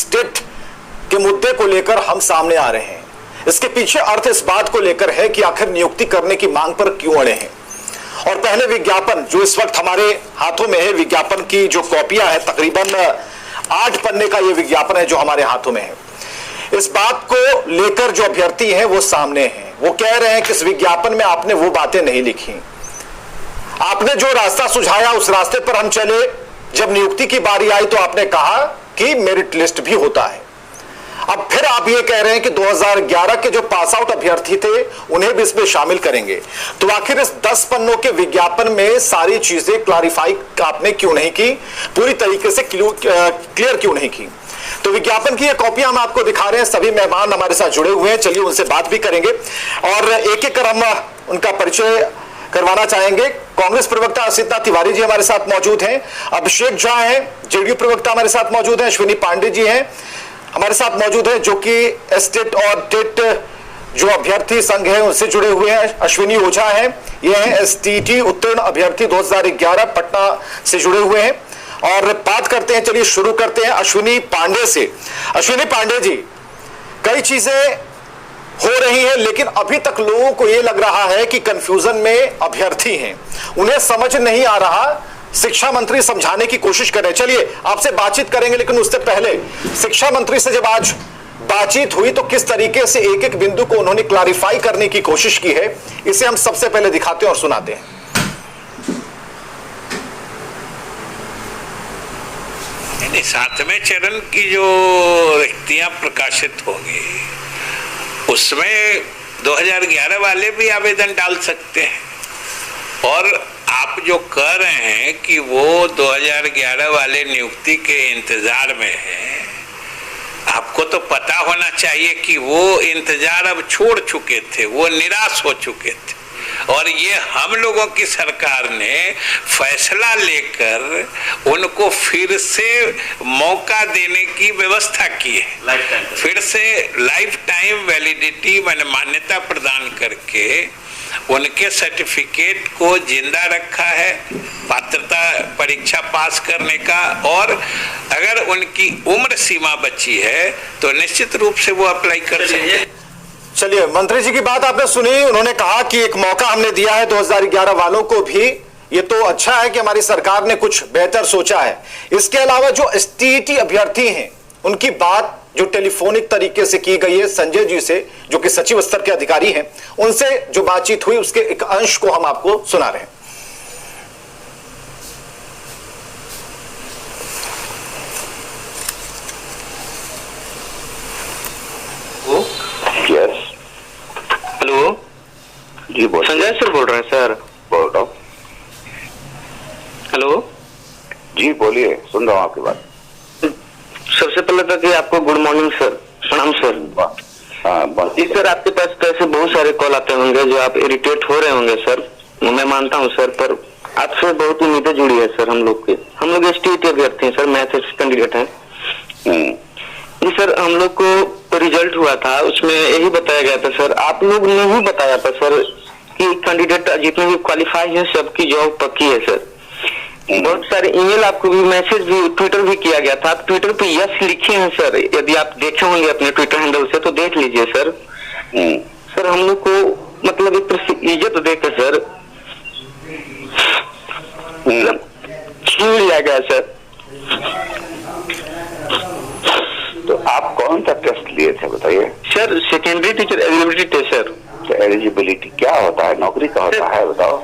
State के मुद्दे को लेकर हम सामने आ रहे हैं। इसके पीछे अर्थ इस बात को लेकर है कि आखिर नियुक्ति करने की मांग पर क्यों अड़े हैं। और पहले विज्ञापन जो इस वक्त हमारे हाथों में है, विज्ञापन की जो कॉपियां है, तकरीबन 8 पन्ने का ये विज्ञापन है जो हमारे हाथों में है। इस बात को लेकर जो अभ्यर्थी हैं वो सामने हैं। वो कह रहे हैं कि इस विज्ञापन में आपने वो बातें नहीं लिखी, आपने जो रास्ता सुझाया उस रास्ते पर हम चले। जब नियुक्ति की बारी आई तो आपने कहा कि मेरिट लिस्ट भी होता है। अब फिर आप ये कह रहे हैं कि 2011 के जो पास आउट अभ्यर्थी थे उन्हें भी इसमें शामिल करेंगे। तो आखिर इस 10 पन्नों के विज्ञापन में सारी चीजें क्लैरिफाई आपने क्यों नहीं की, पूरी तरीके से क्लियर क्यों नहीं की? तो विज्ञापन की ये कॉपियां हम आपको दिखा रहे हैं। सभी मेहमान हमारे साथ जुड़े हुए हैं, चलिए उनसे बात भी करेंगे और एक एक कर हम उनका परिचय करवाना चाहेंगे। कांग्रेस प्रवक्ता असिता तिवारी जी हमारे साथ मौजूद हैं, अभिषेक झा हैं, जेडीयू प्रवक्ता हमारे साथ मौजूद हैं, अश्विनी पांडे जी हैं हमारे साथ मौजूद है जो कि एस्टेट और टेट जो अभ्यर्थी संघ है उनसे जुड़े हुए हैं। अश्विनी ओझा हैं, ये हैं एसटीटी उत्तीर्ण अभ्यर्थी 2011 पटना से जुड़े हुए हैं। और बात करते हैं, चलिए शुरू करते हैं अश्विनी पांडे से। अश्विनी पांडे जी, कई चीजें हो रही है लेकिन अभी तक लोगों को यह लग रहा है कि कंफ्यूजन में अभ्यर्थी हैं, उन्हें समझ नहीं आ रहा। शिक्षा मंत्री समझाने की कोशिश करें। चलिए आपसे बातचीत करेंगे, लेकिन उससे पहले शिक्षा मंत्री से जब आज बातचीत हुई तो किस तरीके से एक एक बिंदु को उन्होंने क्लैरिफाई करने की कोशिश की है, इसे हम सबसे पहले दिखाते हैं और सुनाते हैं। सातवें चरण की जो रिक्तियां प्रकाशित होंगी उसमें 2011 वाले भी आवेदन डाल सकते हैं। और आप जो कह रहे हैं कि वो 2011 वाले नियुक्ति के इंतजार में है, आपको तो पता होना चाहिए कि वो इंतजार अब छोड़ चुके थे, वो निराश हो चुके थे। और ये हम लोगों की सरकार ने फैसला लेकर उनको फिर से मौका देने की व्यवस्था की है। फिर से लाइफ टाइम वैलिडिटी मान्यता प्रदान करके उनके सर्टिफिकेट को जिंदा रखा है, पात्रता परीक्षा पास करने का। और अगर उनकी उम्र सीमा बची है तो निश्चित रूप से वो अप्लाई कर सकते हैं। चलिए, मंत्री जी की बात आपने सुनी, उन्होंने कहा कि एक मौका हमने दिया है 2011 वालों को भी। ये तो अच्छा है कि हमारी सरकार ने कुछ बेहतर सोचा है। इसके अलावा जो एसटीटी अभ्यर्थी हैं उनकी बात जो टेलीफोनिक तरीके से की गई है संजय जी से, जो कि सचिव स्तर के अधिकारी हैं, उनसे जो बातचीत हुई उसके एक अंश को हम आपको सुना रहे हैं। हेलो जी बोल। संजय सर बोल रहे हैं सर? बोल रहा हूँ। हेलो जी बोलिए, सुन रहा हूँ आपकी बात। सबसे पहले तो कि आपको गुड मॉर्निंग सर, प्रणाम सर। जी सर, आपके पास तो ऐसे बहुत सारे कॉल आते होंगे जो आप इरिटेट हो रहे होंगे सर, मैं मानता हूँ सर, पर आपसे बहुत उम्मीदें जुड़ी है सर हम लोग एसटीटी अभ्यर्थी हैं सर, मैथ कैंडिडेट हैं जी सर। हम लोग को रिजल्ट हुआ था, उसमें यही बताया गया था सर, आप लोग ने ही बताया था सर कि कैंडिडेट जितने भी क्वालिफाई हैं सबकी जॉब पक्की है सर। बहुत सारे ईमेल आपको भी, मैसेज भी, ट्विटर भी किया गया था। आप ट्विटर पे यस लिखे हैं सर, यदि आप देखे होंगे अपने ट्विटर हैंडल से तो देख लीजिए सर। सर हम लोग को मतलब एक तरह से इज्जत देकर सर छीन लिया गया सर। तो आप कौन सा टेस्ट लिए थे बताइए? Sir secondary teacher eligibility test sir. तो एलिजिबिलिटी क्या होता है, नौकरी का होता है बताओ?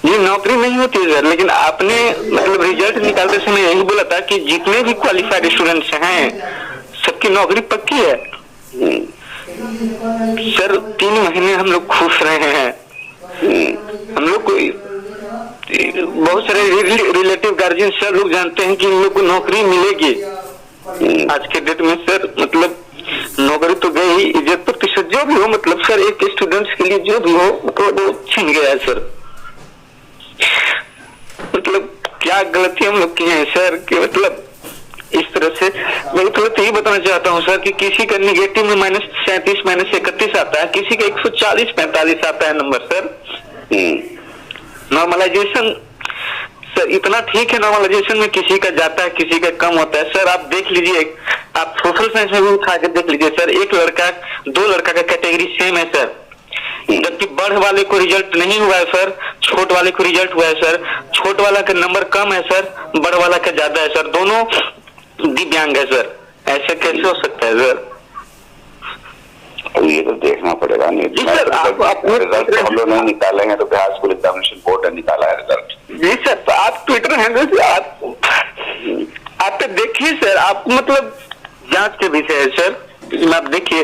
जी नौकरी नहीं होती है सर, लेकिन आपने मतलब रिजल्ट निकालते समय यही बोला था कि जितने भी क्वालिफाइड स्टूडेंट्स हैं सबकी नौकरी पक्की है सर। 3 महीने हम लोग खुश रहे हैं। हम लोग को बहुत सारे रिलेटिव गार्जियन सर लोग जानते हैं कि इन लोग को नौकरी मिलेगी आज के डेट में सर। मतलब नौकरी तो गई, इज्जत प्रतिशत जो भी हो, मतलब सर एक स्टूडेंट्स के लिए जो भी हो वो छीन गया है सर। मतलब क्या गलती हम लोग किए हैं सर कि मतलब इस तरह से। मैं तो यही बताना चाहता हूँ सर कि किसी का निगेटिव में -37 -31 आता है, किसी का 140-45 आता है नंबर सर। नॉर्मलाइजेशन सर इतना ठीक है, नॉर्मलाइजेशन में किसी का जाता है किसी का कम होता है सर। आप देख लीजिए आप सोशल साइंस में भी उठा के देख लीजिए सर, एक लड़का 2 लड़का का कैटेगरी सेम है सर, जबकि बढ़ वाले को रिजल्ट नहीं हुआ है सर, छोट वाले को रिजल्ट हुआ है सर। छोट वाला का नंबर कम है सर, बढ़ वाला का ज्यादा है सर, दोनों दिव्यांग है सर। ऐसे कैसे हो सकता है सर? तो ये तो देखना पड़ेगा। नहीं सर, रिजल्ट हम लोग नहीं निकाले हैं, तो बिहार स्कूल एग्जामिनेशन बोर्ड ने निकाला है रिजल्ट। जी सर, तो आप ट्विटर हैंडल से आप देखिए सर, आप मतलब जांच के विषय है सर। आप देखिए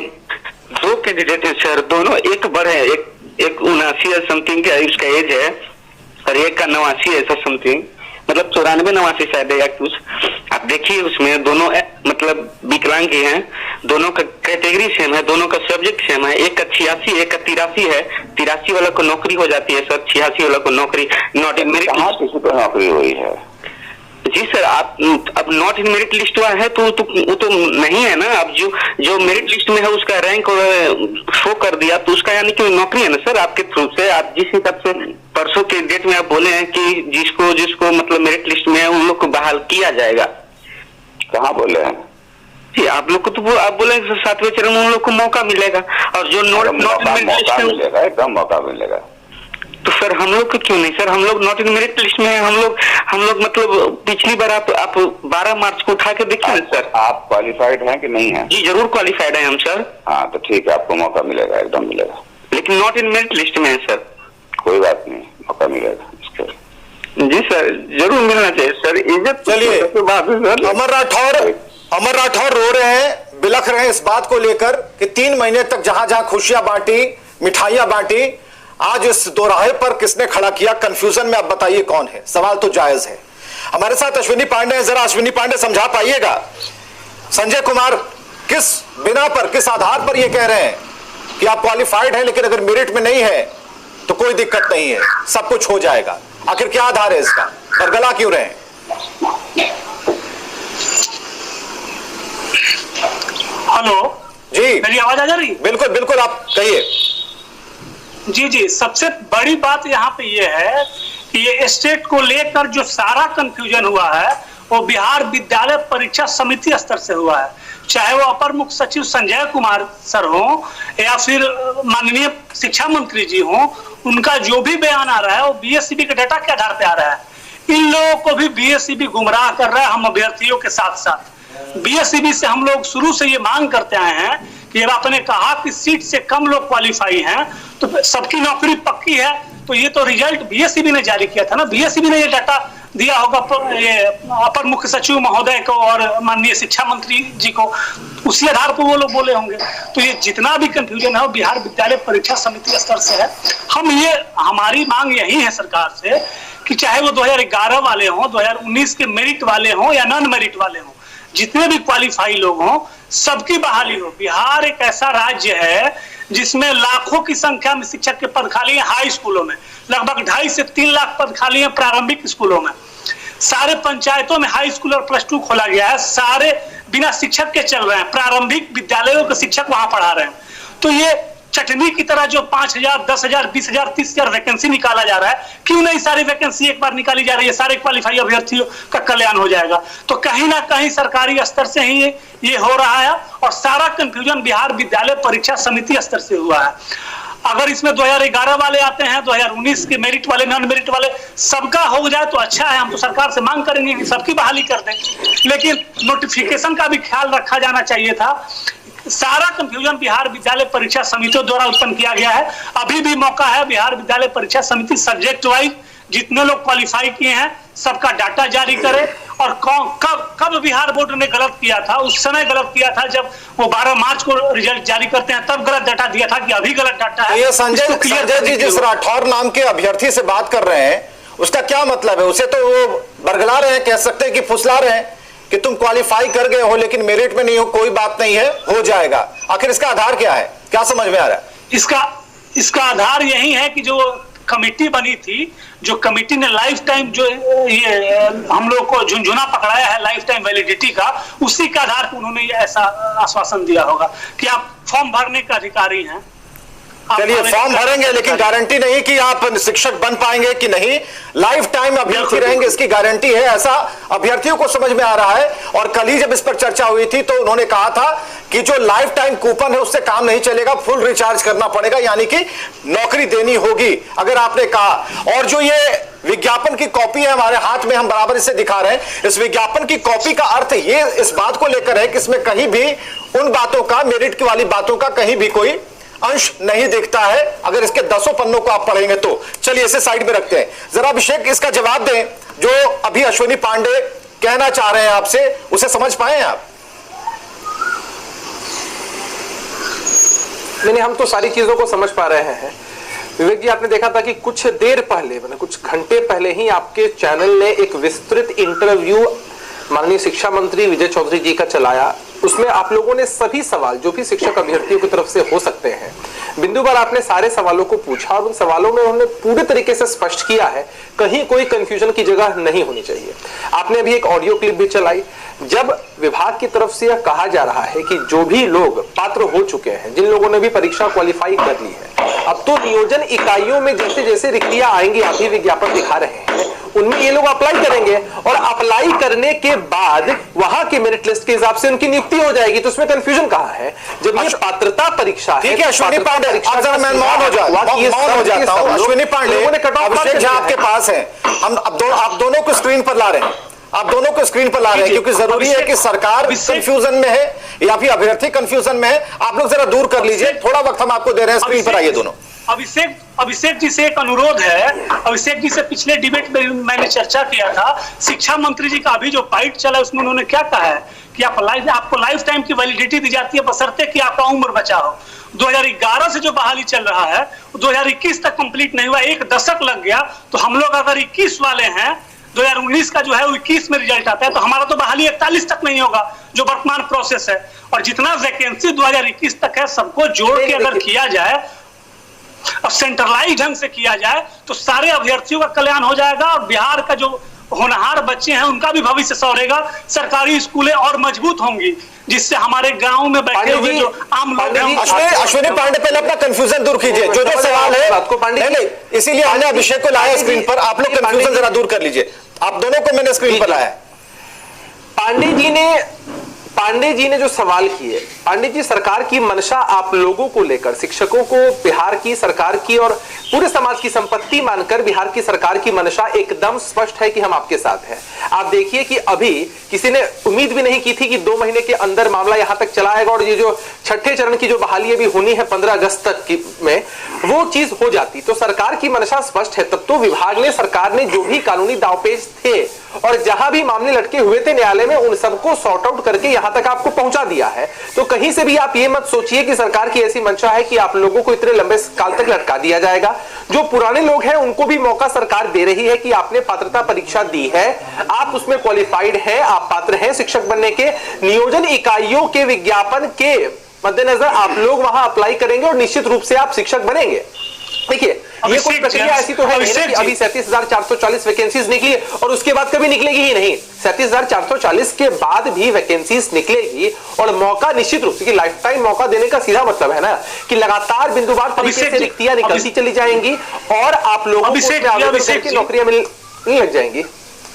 2 कैंडिडेट है सर, दोनों एक बड़े है, एक 79 है समथिंग का इसका एज है और एक का 89 है सर समथिंग, मतलब 94-89 शायद है या कुछ। आप देखिए उसमें दोनों मतलब विकलांग ही हैं, दोनों का कैटेगरी सेम है, दोनों का सब्जेक्ट सेम है। एक का 86 एक का 83 है, 83 वाला को नौकरी हो जाती है सर, 86 वाला को नौकरी नॉट इन मेरिट। कहाँ किसी को नौकरी हुई है? जी सर, आप अब नॉट इन मेरिट लिस्ट हुआ है तो वो तो नहीं है ना। अब जो मेरिट लिस्ट में है उसका रैंक शो कर दिया तो उसका यानी कि नौकरी है ना सर आपके थ्रू से। आप जिस हिसाब से परसों के डेट में आप बोले हैं कि जिसको मतलब मेरिट लिस्ट में है उन लोग को बहाल किया जाएगा। कहाँ बोले हैं जी? आप लोग को तो आप बोले 7वें चरण में उन लोग को मौका मिलेगा, और जो नॉट इन मेरिट लिस्ट में मिलेगा, एकदम मौका मिलेगा। तो सर हम लोग को क्यों नहीं सर? हम लोग नॉट इन मेरिट लिस्ट में है, हम लोग मतलब पिछली बार आप 12 मार्च को उठा के देखिए ना सर। आप क्वालिफाइड हैं कि नहीं है? जी जरूर क्वालिफाइड है हम सर। हाँ तो ठीक है, आपको मौका मिलेगा, एकदम मिलेगा। लेकिन नॉट इन मेरिट लिस्ट में है सर। कोई बात नहीं, मौका मिलेगा इसके। जी सर, जरूर मिलना चाहिए सर। इज्जत चलिए, अमर राठौर रो रहे हैं, बिलख रहे हैं इस बात को लेकर कि 3 महीने तक जहां जहां खुशियां बांटी, मिठाइयां बांटी, आज इस दोराहे पर किसने खड़ा किया? कंफ्यूजन में आप बताइए कौन है? सवाल तो जायज है। हमारे साथ अश्विनी पांडे हैं, जरा अश्विनी पांडे समझा पाइएगा, संजय कुमार किस बिना पर, किस आधार पर यह कह रहे हैं कि आप क्वालिफाइड हैं लेकिन अगर मेरिट में नहीं है तो कोई दिक्कत नहीं है, सब कुछ हो जाएगा? आखिर क्या आधार है इसका? बरगला क्यों रहे हैं? हेलो जी, मेरी आवाज आ जा रही? बिल्कुल बिल्कुल, आप कहिए। जी, सबसे बड़ी बात यहाँ पे ये है कि ये स्टेट को लेकर जो सारा कंफ्यूजन हुआ है वो बिहार विद्यालय परीक्षा समिति स्तर से हुआ है। चाहे वो अपर मुख्य सचिव संजय कुमार सर हो या फिर माननीय शिक्षा मंत्री जी हो, उनका जो भी बयान आ रहा है वो बीएसईबी के डाटा के आधार पे आ रहा है। इन लोगों को भी बीएसईबी गुमराह कर रहा है, हम अभ्यर्थियों के साथ साथ। बीएसईबी से हम लोग शुरू से ये मांग करते आए हैं कि जब आपने कहा कि सीट से कम लोग क्वालिफाई हैं तो सबकी नौकरी पक्की है, तो ये तो रिजल्ट बीएसईबी ने जारी किया था ना, बीएसईबी ने ये डाटा दिया होगा ये अपर मुख्य सचिव महोदय को और माननीय शिक्षा मंत्री जी को, उसी आधार पर वो लोग बोले होंगे। तो ये जितना भी कंफ्यूजन है वो बिहार विद्यालय परीक्षा समिति स्तर से है। हमारी मांग यही है सरकार से कि चाहे वो 2011 वाले हों, 2019 के मेरिट वाले हों या नॉन मेरिट वाले हों, जितने भी क्वालिफाई लोग हों सबकी बहाली हो। बिहार एक ऐसा राज्य है जिसमें लाखों की संख्या में शिक्षक के पद खाली हैं हाई स्कूलों में, लगभग 2.5 से 3 लाख पद खाली हैं प्रारंभिक स्कूलों में। सारे पंचायतों में हाई स्कूल और प्लस 2 खोला गया है, सारे बिना शिक्षक के चल रहे हैं, प्रारंभिक विद्यालयों के शिक्षक वहां पढ़ा रहे हैं। तो ये चटनी की तरह जो 5,000, 10,000, 20,000, 30,000 वैकेंसी निकाला जा रहा है, क्यों नहीं सारी वैकेंसी एक बार निकाली जा रही है? सारे क्वालिफाई अभ्यर्थियों का कल्याण हो जाएगा। तो कहीं ना कहीं सरकारी स्तर से ही ये हो रहा है और सारा कंफ्यूजन बिहार विद्यालय परीक्षा समिति स्तर से हुआ है। अगर इसमें 2011 वाले आते हैं, 2019 के मेरिट वाले, नॉन मेरिट वाले, सबका हो जाए तो अच्छा है। हम तो सरकार से मांग करेंगे कि सबकी बहाली कर दें, लेकिन नोटिफिकेशन का भी ख्याल रखा जाना चाहिए था। सारा कंफ्यूजन बिहार विद्यालय परीक्षा समितियों द्वारा उत्पन्न किया गया है। अभी भी मौका है, बिहार विद्यालय परीक्षा समिति सब्जेक्ट वाइज जितने लोग क्वालिफाई किए हैं सबका डाटा जारी करे। और कब बिहार बोर्ड ने गलत किया था? उस समय गलत किया था जब वो 12 मार्च को रिजल्ट जारी करते हैं, तब गलत डाटा दिया था कि अभी गलत डाटा है। ये संजय जी जिस राठौर नाम के अभ्यर्थी से बात कर रहे हैं उसका क्या मतलब है? उसे तो वो बरगला रहे हैं, कह सकते हैं कि फुसला रहे हैं कि तुम क्वालिफाई कर गए हो लेकिन मेरिट में नहीं हो, कोई बात नहीं है, हो जाएगा। आखिर इसका आधार क्या है? क्या समझ में आ रहा है? इसका आधार यही है कि जो कमेटी बनी थी, जो कमेटी ने लाइफ टाइम जो ये हम लोग को झुंझुना पकड़ाया है लाइफ टाइम वैलिडिटी का, उसी के आधार पर उन्होंने ये ऐसा आश्वासन दिया होगा कि आप फॉर्म भरने का अधिकारी हैं, चलिए फॉर्म भरेंगे, लेकिन गारंटी नहीं कि आप शिक्षक बन पाएंगे कि नहीं। लाइफ टाइम अभ्यर्थी रहेंगे, इसकी गारंटी है, ऐसा अभ्यर्थियों को समझ में आ रहा है। और कल ही जब इस पर चर्चा हुई थी तो उन्होंने कहा था कि जो लाइफ टाइम कूपन है उससे काम नहीं चलेगा, फुल रिचार्ज करना पड़ेगा, यानी कि नौकरी देनी होगी अगर आपने कहा। और जो ये विज्ञापन की कॉपी है हमारे हाथ में, हम बराबर इसे दिखा रहे हैं, इस विज्ञापन की कॉपी का अर्थ ये इस बात को लेकर है कि इसमें कहीं भी उन बातों का, मेरिट की वाली बातों का कहीं भी कोई अंश नहीं दिखता है, अगर इसके 10 पन्नों को आप पढ़ेंगे तो। चलिए इसे साइड में रखते हैं, जरा अभिषेक इसका जवाब दें जो अभी अश्विनी पांडे कहना चाह रहे हैं आपसे, उसे समझ पाए आप? नहीं, हम तो सारी चीजों को समझ पा रहे हैं। विवेक जी, आपने देखा था कि कुछ देर पहले, मतलब कुछ घंटे पहले ही आपके चैनल ने एक विस्तृत इंटरव्यू माननीय शिक्षा मंत्री विजय चौधरी जी का चलाया। उसमें आप लोगों ने सभी सवाल जो भी शिक्षक अभ्यर्थियों की तरफ से हो सकते हैं, बिंदु भर आपने सारे सवालों को पूछा और उन सवालों में उन्होंने पूरे तरीके से स्पष्ट किया है, कहीं कोई कंफ्यूजन की जगह नहीं होनी चाहिए। आपने अभी एक ऑडियो क्लिप भी चलाई, जब विभाग की तरफ से यह कहा जा रहा है कि जो भी लोग पात्र हो चुके हैं, जिन लोगों ने भी परीक्षा क्वालिफाई कर ली है, अब तो नियोजन इकाइयों में जैसे जैसे रिक्तियां आएंगी, आप भी विज्ञापन दिखा रहे हैं, उनमें ये लोग अप्लाई करेंगे और अप्लाई करने के बाद वहां के मेरिट लिस्ट के हिसाब से उनकी नियुक्ति हो जाएगी। तो उसमें कंफ्यूजन कहाँ है? जब ये पात्रता परीक्षा है। ठीक है अश्विनी पांडे, मैं मौन हो जाता हूं। अश्विनी पांडे, अभिषेक झा आपके पास है, हम आप दोनों को स्क्रीन पर ला रहे हैं, आप दोनों को स्क्रीन पर ला रहे हैं, क्योंकि जरूरी है कि सरकार कंफ्यूजन में है या फिर अभ्यर्थी कंफ्यूजन में है। आप लोग जरा दूर कर लीजिए, थोड़ा वक्त हम आपको दे रहे हैं, स्क्रीन पर आइए दोनों। अभिषेक जी से एक अनुरोध है। अभिषेक जी से पिछले डिबेट में मैंने चर्चा किया था, शिक्षा मंत्री जी का अभी जो फाइट चला उसमें उन्होंने क्या कहा है कि आपको लाइफ टाइम की वैलिडिटी दी जाती है बशर्ते कि आपका उम्र बचा हो। 2011 से जो बहाली चल रहा है 2021 तक कंप्लीट नहीं हुआ, एक दशक लग गया। तो हम लोग अगर 21 वाले हैं, 2019 का जो है 21 में रिजल्ट आता है, तो हमारा तो बहाली 41 तक नहीं होगा, जो वर्तमान प्रोसेस है। और जितना वैकेंसी 2021 तक है, सबको जोड़ के अगर किया जाए, अब सेंट्रलाइज ढंग से किया जाए, तो सारे अभ्यर्थियों का कल्याण हो जाएगा और बिहार का जो होनहार बच्चे हैं उनका भी भविष्य संवरेगा। सरकारी स्कूलें और मजबूत होंगी, जिससे हमारे गांव में बैठे हुए जो आम लोग हैं। अश्विनी पांडे, पहले अपना कंफ्यूजन दूर कीजिए, जो सवाल है नहीं, इसीलिए हमने अभिषेक को लाया स्क्रीन पर। आप लोग कंफ्यूजन जरा दूर कर लीजिए, आप दोनों को मैंने स्क्रीन पर लाया। पांडे जी ने जो सवाल किए, पांडे जी, सरकार की मंशा आप लोगों को लेकर, शिक्षकों को बिहार की सरकार की और पूरे समाज की संपत्ति मानकर बिहार की सरकार की मंशा एकदम स्पष्ट है कि हम आपके साथ हैं। आप देखिए कि अभी किसी ने उम्मीद भी नहीं की थी कि 2 महीने के अंदर मामला यहां तक चला आएगा और ये जो छठे चरण की जो बहाली अभी होनी है 15 अगस्त तक की में, वो चीज हो जाती। तो सरकार की मंशा स्पष्ट है। तब तो विभाग ने, सरकार ने जो भी कानूनी दावपेच थे और जहां भी मामले लटके हुए थे न्यायालय में, उन सबको सॉर्ट आउट करके यहां तक आपको पहुंचा दिया है। तो कहीं से भी आप ये मत सोचिए कि सरकार की ऐसी मंशा है कि आप लोगों को इतने लंबे काल तक लटका दिया जाएगा। जो पुराने लोग हैं उनको भी मौका सरकार दे रही है कि आपने पात्रता परीक्षा दी है, आप उसमें क्वालिफाइड हैं, आप पात्र हैं शिक्षक बनने के। नियोजन इकाइयों के विज्ञापन के मद्देनजर आप लोग वहां अप्लाई करेंगे और निश्चित रूप से आप शिक्षक बनेंगे। देखिए, ये कोई प्रक्रिया ऐसी तो है नहीं कि अभी 37,440 वैकेंसीज निकली और उसके बाद कभी निकलेगी ही नहीं। 37,440 के बाद भी वैकेंसीज निकलेगी और मौका निश्चित रूप से, कि लाइफ टाइम मौका देने का सीधा मतलब है ना कि लगातार बिंदुवार तरीके से रिक्तियां निकलती चली जाएंगी और आप लोगों को नौकरियां मिलने लग जाएंगी।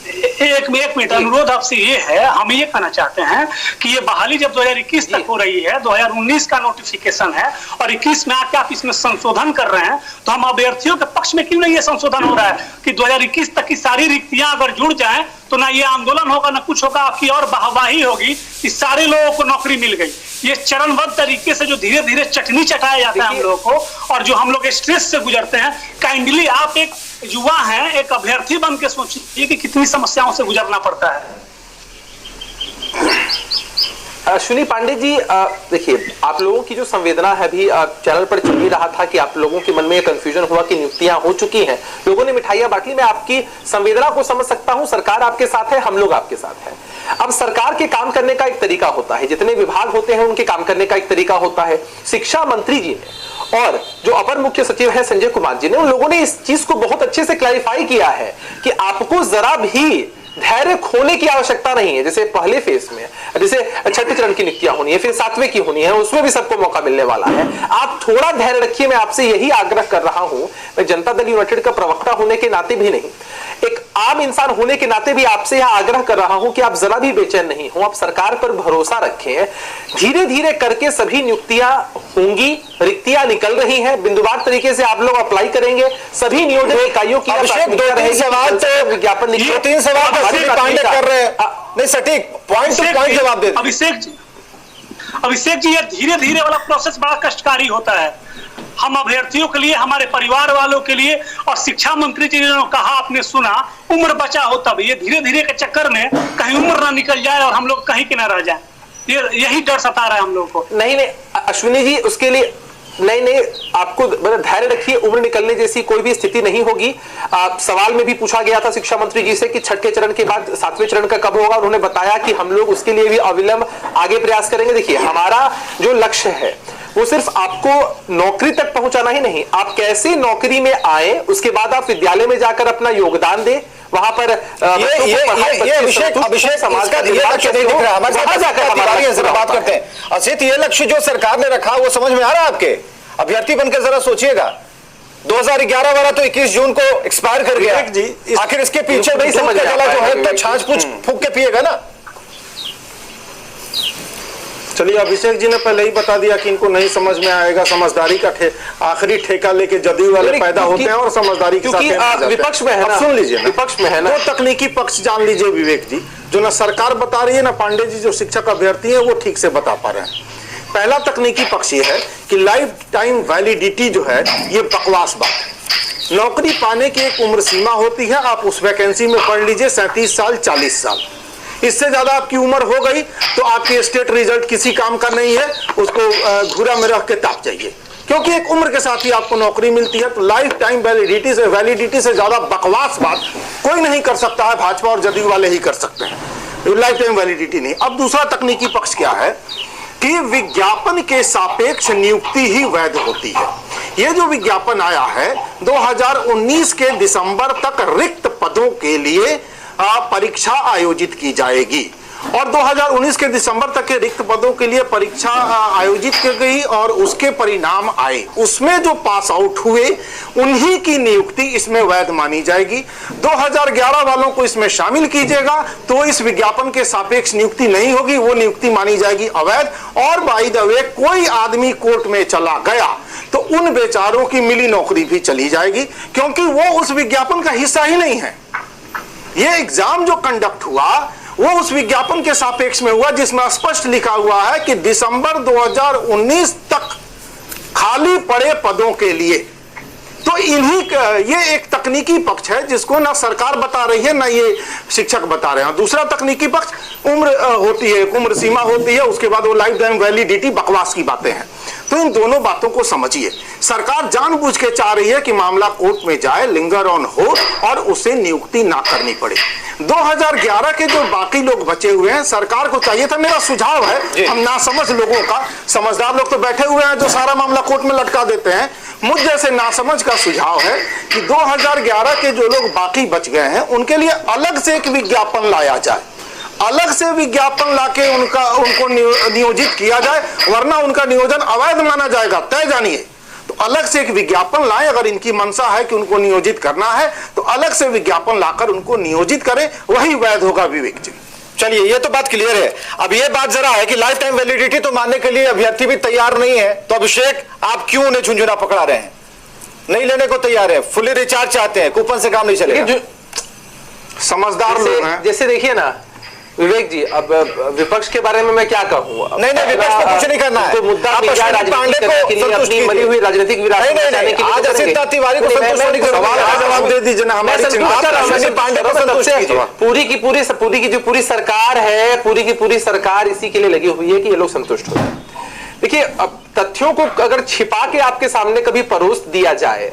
एक मिनट अनुरोध आपसे ये है, हम ये कहना चाहते हैं कि ये बहाली जब 2021 तक हो रही है, 2019 का नोटिफिकेशन है और 21 में आके आप इसमें संशोधन कर रहे हैं, तो हम अभ्यर्थियों के पक्ष में क्यों नहीं ये संशोधन हो रहा है कि 2021 तक की सारी रिक्तियां अगर जुड़ जाएं तो ना ये आंदोलन होगा ना कुछ होगा, आपकी और वाहवाही होगी कि सारे लोगों को नौकरी मिल गई। ये चरणबद्ध तरीके से जो धीरे धीरे चटनी चटाया जाता है हम लोगों को, और जो हम लोग स्ट्रेस से गुजरते हैं, काइंडली आप एक युवा हैं, एक अभ्यर्थी बन के सोचिए कि कितनी समस्याओं से गुजरना पड़ता है। अश्विनी पांडे जी, देखिए, आप लोगों की जो संवेदना है, अभी चैनल पर चल ही रहा था कि आप लोगों के मन में कंफ्यूजन हुआ कि नियुक्तियां हो चुकी हैं, लोगों ने मिठाइयां बांटी। मैं आपकी संवेदना को समझ सकता हूं, सरकार आपके साथ है, हम लोग आपके साथ हैं। अब सरकार के काम करने का एक तरीका होता है, जितने विभाग होते हैं उनके काम करने का एक तरीका होता है। शिक्षा मंत्री जी ने और जो अपर मुख्य सचिव है संजय कुमार जी ने, उन लोगों ने इस चीज को बहुत अच्छे से क्लैरिफाई किया है कि आपको जरा भी धैर्य खोने की आवश्यकता नहीं है। जैसे पहले फेज में, जैसे छठे चरण की नियुक्तियां होनी है, फिर 7वें की होनी है, उसमें भी सबको मौका मिलने वाला है। आप थोड़ा धैर्य रखिए, मैं आपसे यही आग्रह कर रहा हूं। मैं जनता दल यूनाइटेड का प्रवक्ता होने के नाते भी नहीं, एक आम इंसान होने के नाते भी आपसे यह आग्रह कर रहा हूं कि आप जरा भी बेचैन नहीं हो, आप सरकार पर भरोसा रखें। धीरे धीरे करके सभी नियुक्तियां होंगी, रिक्तियां निकल रही हैं, बिंदुवार तरीके से आप लोग अप्लाई करेंगे, सभी नियोजन इकाइयों की सवाल तो विज्ञापन निकले। 3 सवाल पांडे कर रहे हैं, नहीं सटीक पॉइंट टू पॉइंट जवाब दे। अभिषेक जी, ये धीरे धीरे वाला प्रोसेस बड़ा कष्टकारी होता है हम अभ्यर्थियों के लिए, हमारे परिवार वालों के लिए। और शिक्षा मंत्री जी ने कहा, आपने सुना, उम्र बचा हो तब। ये धीरे धीरे के चक्कर में कहीं उम्र ना निकल जाए और हम लोग कहीं के ना रह जाए, यही डर सता रहा है हम लोग को। नहीं अश्विनी जी, उसके लिए नहीं, आपको धैर्य रखिए, उम्र निकलने जैसी कोई भी स्थिति नहीं होगी। सवाल में भी पूछा गया था शिक्षा मंत्री जी से कि छठे चरण के बाद 7वें चरण का कब होगा, उन्होंने बताया कि हम लोग उसके लिए भी अविलंब आगे प्रयास करेंगे। देखिए, हमारा जो लक्ष्य है वो सिर्फ आपको नौकरी तक पहुंचाना ही नहीं, आप कैसे नौकरी में आए, उसके बाद आप विद्यालय में जाकर अपना योगदान दें, वहां पर अभिषेक समाज का ये लक्ष्य नहीं दिख रहा हमारे, बात करते हैं। असित, ये लक्ष्य जो सरकार ने रखा वो समझ में आ रहा है आपके? अभ्यर्थी बनकर जरा सोचिएगा, 2011 वाला तो 21 जून को एक्सपायर कर गया जी। आखिर इसके पीछे नहीं समझ चला जो है तो छाछ फूंक के पिएगा ना। चलिए, अभिषेक जी ने पहले ही बता दिया कि इनको नहीं समझ में आएगा। समझदारी का आखिरी ठेका लेके जदयू वाले पैदा होते हैं और समझदारी के साथ विपक्ष में है ना। सुन लीजिए, विपक्ष में है ना, वो तकनीकी पक्ष जान लीजिए विवेक जी, जो ना सरकार बता रही है ना पांडे जी जो शिक्षक अभ्यर्थी है वो ठीक से बता पा रहे हैं। पहला तकनीकी पक्ष ये है कि लाइफ टाइम वैलिडिटी जो है ये बकवास बात है। नौकरी पाने की एक उम्र सीमा होती है, आप उस वैकेंसी में पढ़ लीजिए 37 साल 40 साल, इससे ज्यादा आपकी उम्र हो गई तो आपके स्टेट रिजल्ट किसी काम का नहीं है, उसको घूरा में रख के ताप जाइए, क्योंकि एक उम्र के साथ ही आपको नौकरी मिलती है। तो लाइफ टाइम वैलिडिटी से ज्यादा बकवास बात कोई नहीं कर सकता है, भाजपा और जदयू वाले ही कर सकते हैं, लाइफ टाइम वैलिडिटी नहीं। अब दूसरा तकनीकी पक्ष क्या है कि विज्ञापन के सापेक्ष नियुक्ति ही वैध होती है। यह जो विज्ञापन आया है 2019 के दिसंबर तक रिक्त पदों के लिए परीक्षा आयोजित की जाएगी, और 2019 के दिसंबर तक के रिक्त पदों के लिए परीक्षा आयोजित की गई और उसके परिणाम आए, उसमें जो पास आउट हुए उन्हीं की नियुक्ति इसमें वैध मानी जाएगी। 2011 वालों को इसमें शामिल कीजिएगा तो इस विज्ञापन के सापेक्ष नियुक्ति नहीं होगी, वो नियुक्ति मानी जाएगी अवैध। और बाय द वे, कोई आदमी कोर्ट में चला गया तो उन बेचारों की मिली नौकरी भी चली जाएगी, क्योंकि वो उस विज्ञापन का हिस्सा ही नहीं है। ये एग्जाम जो कंडक्ट हुआ वो उस विज्ञापन के सापेक्ष में हुआ जिसमें स्पष्ट लिखा हुआ है कि दिसंबर 2019 तक खाली पड़े पदों के लिए। तो ये एक तकनीकी पक्ष है जिसको ना सरकार बता रही है ना ये शिक्षक बता रहे हैं। दूसरा तकनीकी पक्ष, उम्र होती है, उम्र सीमा होती है, उसके बाद वो लाइफ टाइम वैलिडिटी, बकवास की बातें हैं। तो इन दोनों बातों को समझिए। सरकार जानबूझ के चाह रही है कि मामला कोर्ट में जाए, लिंगर ऑन हो और उसे नियुक्ति ना करनी पड़े। 2011 के जो बाकी लोग बचे हुए हैं, सरकार को चाहिए था, मेरा सुझाव है, हम नासमझ लोगों का, समझदार लोग तो बैठे हुए हैं जो सारा मामला कोर्ट में लटका देते हैं, मुझ जैसे नासमझ का सुझाव है कि 2011 के जो लोग बाकी बच गए हैं उनके लिए अलग से एक विज्ञापन लाया जाए, अलग से विज्ञापन लाके उनको नियोजित किया जाए, वरना उनका नियोजन अवैध माना जाएगा, तय जानिए। तो अलग से एक विज्ञापन लाएं, अगर इनकी मंशा है कि उनको नियोजित करना है तो अलग से विज्ञापन लाकर उनको नियोजित करें, वही वैध होगा विवेक जी। चलिए, ये तो बात क्लियर है। अब ये बात जरा है कि लाइफ टाइम वैलिडिटी तो मानने के लिए अभ्यर्थी भी तैयार नहीं है, तो अभिषेक आप क्यों उन्हें झुंझुना पकड़ा रहे हैं? नहीं लेने को तैयार है, फुली रिचार्ज चाहते हैं, कूपन से काम नहीं चलेगा। समझदार लोग हैं। जैसे देखिए ना विवेक जी, अब विपक्ष के बारे में मैं क्या कहूँ? नहीं, विपक्ष को कुछ नहीं करना है। मुद्दा पांडे को अपनी मरी हुई राजनीतिक विरासत आज असित तिवारी को जवाब दे दीजिए ना, हमारी पूरी की जो पूरी सरकार है, पूरी की पूरी सरकार इसी के लिए लगी हुई है कि ये लोग संतुष्ट हो जाए। देखिए, अब तथ्यों को अगर छिपा के आपके सामने कभी परोस दिया जाए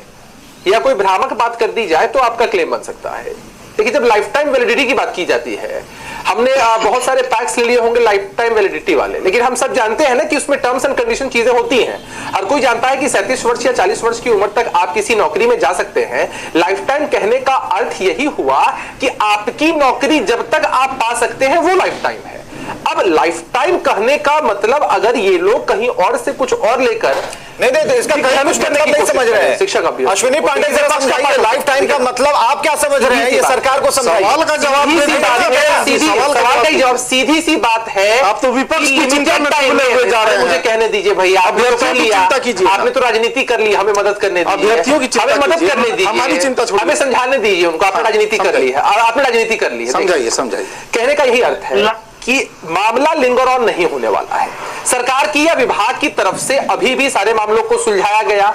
या कोई भ्रामक बात कर दी जाए तो आपका क्लेम बन सकता है। देखिए, जब लाइफ टाइम वैलिडिटी की बात की जाती है, हमने बहुत सारे पैक्स ले लिए होंगे लाइफ टाइम वैलिडिटी वाले, लेकिन हम सब जानते हैं ना कि उसमें टर्म्स एंड कंडीशन चीजें होती हैं। हर कोई जानता है कि 37 वर्ष या 40 वर्ष की उम्र तक आप किसी नौकरी में जा सकते हैं। लाइफ टाइम कहने का अर्थ यही हुआ कि आपकी नौकरी जब तक आप पा सकते हैं वो लाइफ टाइम है। अब लाइफ टाइम कहने का मतलब अगर ये लोग कहीं और से कुछ और लेकर नहीं, तो इसका मतलब नहीं समझ रहे हैं शिक्षक। अश्विनी पांडे जरा समझाइए, लाइफ टाइम का मतलब आप क्या समझ रहे हैं, ये सरकार को समझाइए। सवाल का जवाब सवाल का जवाब सीधी सी बात है। आप तो विपक्ष की चिंता में डूबे हुए जा रहे हैं। मुझे कहने दीजिए भैया, आपने तो राजनीति कर ली, हमें मदद करने दीजिए, अभ्यर्थियों की चिंता हमें मदद करने दीजिए, हमारी चिंता छोड़िए, हमें समझाने दीजिए उनको। आपने राजनीति कर ली है और आपने राजनीति कर ली है, समझाइए। कहने का यही अर्थ है कि मामला लिंगर ऑन नहीं होने वाला है। सरकार की या विभाग की तरफ से अभी भी सारे मामलों को सुलझाया गया।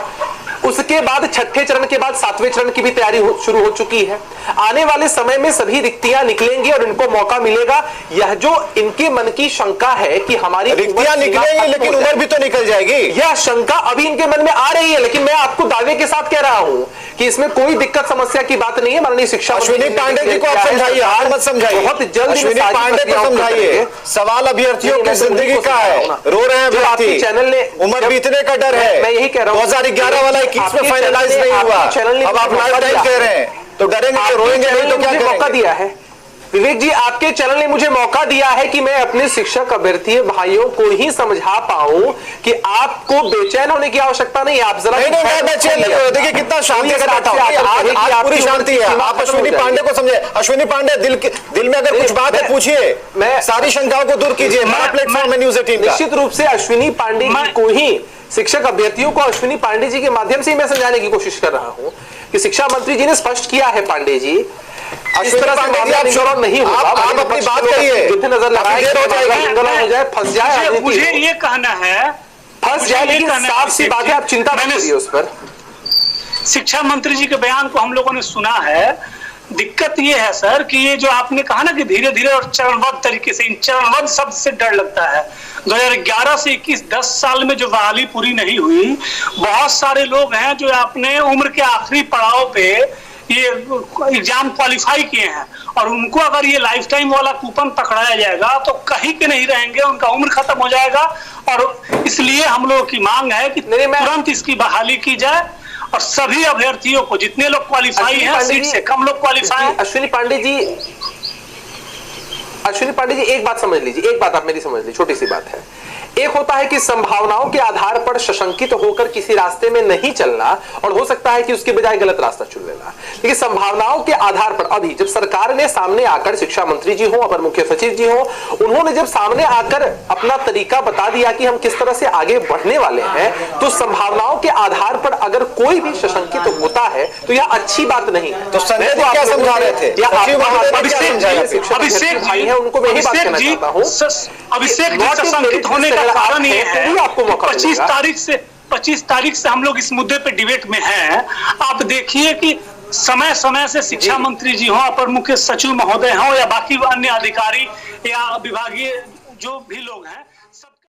उसके बाद छठे चरण के बाद 7वें चरण की भी तैयारी शुरू हो चुकी है। आने वाले समय में सभी रिक्तियां निकलेंगी और इनको मौका मिलेगा। यह जो इनके मन की शंका है कि हमारी रिक्तियां निकलेंगी लेकिन उम्र भी तो निकल जाएगी, यह शंका अभी इनके मन में आ रही है। लेकिन मैं आपको दावे के साथ कह रहा हूं कि इसमें कोई दिक्कत समस्या की बात नहीं है। माननीय शिक्षा अश्विनी पांडे जी को आप समझाइए, हार मत समझाइए, बहुत जल्द अश्विनी पांडे को समझाइए। सवाल अभ्यर्थियों की जिंदगी का है, रो रहे हैं व्यक्ति, चैनल ने उम्र बीतने का डर है। मैं यही कह रहा हूं 2011 वाला 21 में फाइनलाइज नहीं हुआ, अब आप लाइफ टाइम कह रहे हैं, तो डरेंगे तो रोएंगे नहीं तो क्या करेंगे? मौका दिया है विवेक जी, आपके चैनल ने मुझे मौका दिया है कि मैं अपने शिक्षक अभ्यर्थी भाइयों को ही समझा पाऊं कि आपको बेचैन होने की आवश्यकता नहीं है। आप जरा नहीं, बेचैन नहीं हो। देखिए कितना शांति से बात हो, आज पूरी शांति है। आप अश्विनी पांडे को समझे। अश्विनी पांडे, दिल में अगर कुछ बात है पूछिए, मैं सारी शंकाओं को दूर कीजिए। मेरा प्लेटफॉर्म है न्यूज़ 18 का। निश्चित रूप से अश्विनी पांडे जी को ही, शिक्षक अभ्यर्थियों को अश्विनी पांडे जी के माध्यम से मैं समझाने की कोशिश कर रहा हूं कि शिक्षा मंत्री जी ने स्पष्ट किया है, पांडे जी इस तरह से मामला निश्चित नहीं होगा। आप अपनी बात कहिए, युद्ध नजर लगाए, हो जाए, फंस जाए, मुझे ये कहना है, फंस जाए, लेकिन साफ सी बात है, आप चिंता मत करिए उस पर। शिक्षा मंत्री जी के बयान को हम लोगों ने सुना है। दिक्कत ये है सर कि ये जो आपने कहा ना कि धीरे धीरे और चरणबद्ध तरीके से, इन चरणबद्ध शब्द से डर लगता है। 2011 से 21 10 साल में जो बहाली पूरी नहीं हुई, बहुत सारे लोग हैं जो अपने उम्र के आखिरी पड़ाव पे ये एग्जाम क्वालिफाई किए हैं, और उनको अगर ये लाइफ टाइम वाला कूपन पकड़ाया जाएगा तो कहीं के नहीं रहेंगे, उनका उम्र खत्म हो जाएगा। और इसलिए हम लोगों की मांग है कि तुरंत इसकी बहाली की जाए और सभी अभ्यर्थियों को, जितने लोग क्वालिफाई हैं, सीट से कम लोग क्वालिफाई हैं। अश्विनी पांडे जी एक बात समझ लीजिए, एक बात आप मेरी समझ लीजिए, छोटी सी बात है। एक होता है कि संभावनाओं के आधार पर सशंकित होकर किसी रास्ते में नहीं चलना, और हो सकता है कि उसके बजाय गलत रास्ता चुन लेना। लेकिन संभावनाओं के आधार पर अभी जब सरकार ने सामने आकर, शिक्षा मंत्री जी हो, अपर मुख्य सचिव जी हो, उन्होंने जब सामने आकर अपना तरीका बता दिया कि हम किस तरह से आगे बढ़ने वाले हैं, तो संभावनाओं के आधार पर अगर कोई भी सशंकित होता है तो यह अच्छी बात नहीं है। तो संजय जी क्या समझा रहे थे? अभिषेक भाई है, उनको मैं यही बात कहना चाहता हूं। अभिषेक जी सशंकित होने का कारण ये है, 25 तारीख से हम लोग इस मुद्दे पे डिबेट में हैं। आप देखिए कि समय समय से शिक्षा मंत्री जी हों, अपर मुख्य सचिव महोदय हों, या बाकी अन्य अधिकारी या विभागीय जो भी लोग हैं,